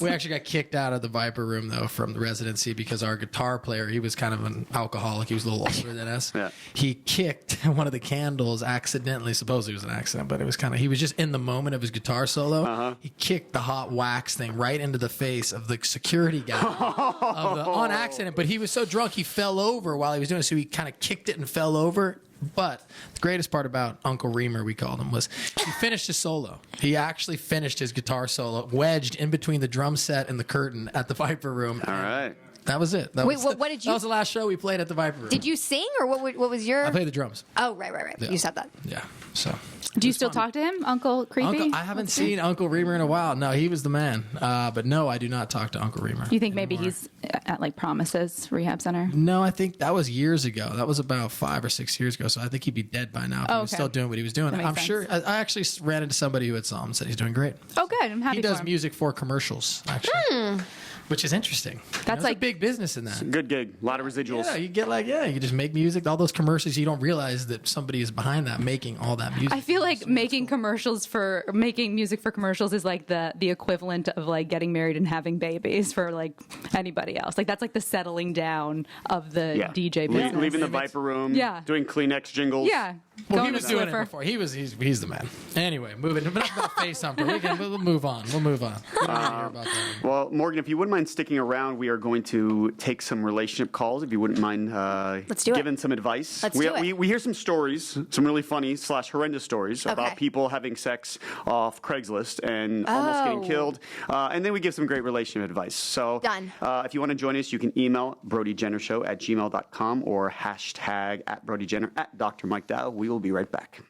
We actually got kicked out of the Viper room, though, from the residency because our guitar player, he was kind of an alcoholic. He was a little older than us. Yeah. He kicked one of the candles accidentally. Supposedly it was an accident, but it was he was just in the moment of his guitar solo. He kicked the hot wax thing right into the face of the security guy on accident. But he was so drunk, he fell over while he was doing it. So he kind of kicked it and fell over. But the greatest part about Uncle Reamer, we called him, was he finished his solo. He actually finished his guitar solo, wedged in between the drum set and the curtain at the Viper room. All right. That was it. That was the last show we played at the Viper room. Did you sing, or what was your... I played the drums. Oh, right. Yeah. You said that. Yeah, so... Do you still talk to him, Uncle Creepy? I haven't seen Uncle Reamer in a while. No, he was the man. But no, I do not talk to Uncle Reamer. You think maybe anymore. he's at like Promises Rehab Center? No, I think that was years ago. That was about 5 or 6 years ago. So I think he'd be dead by now. If he was still doing what he was doing. I'm sure. I actually ran into somebody who had saw him and said he's doing great. Oh, good. I'm happy. He does music for commercials, actually. Which is interesting. That's like a big business in that. Good gig. A lot of residuals. Yeah, you get you just make music. All those commercials, you don't realize that somebody is behind that making all that music. I feel like making music for commercials is like the equivalent of like getting married and having babies for like anybody else. Like that's like the settling down of the DJ business. Leaving the Viper room. Yeah. Doing Kleenex jingles. Yeah. Well, he was doing it before. He's the man. Anyway, moving. But enough about Facehumper. We'll move on. We don't need to hear about that anymore. Well, Morgan, if you wouldn't mind sticking around, we are going to take some relationship calls. If you wouldn't mind giving some advice. Let's do it. We hear some stories, some really funny / horrendous stories about people having sex off Craigslist and almost getting killed. And then we give some great relationship advice. So Done. If you want to join us, you can email BrodyJennerShow@gmail.com or hashtag @BrodyJenner @Dr. Mike Dow. We will be right back.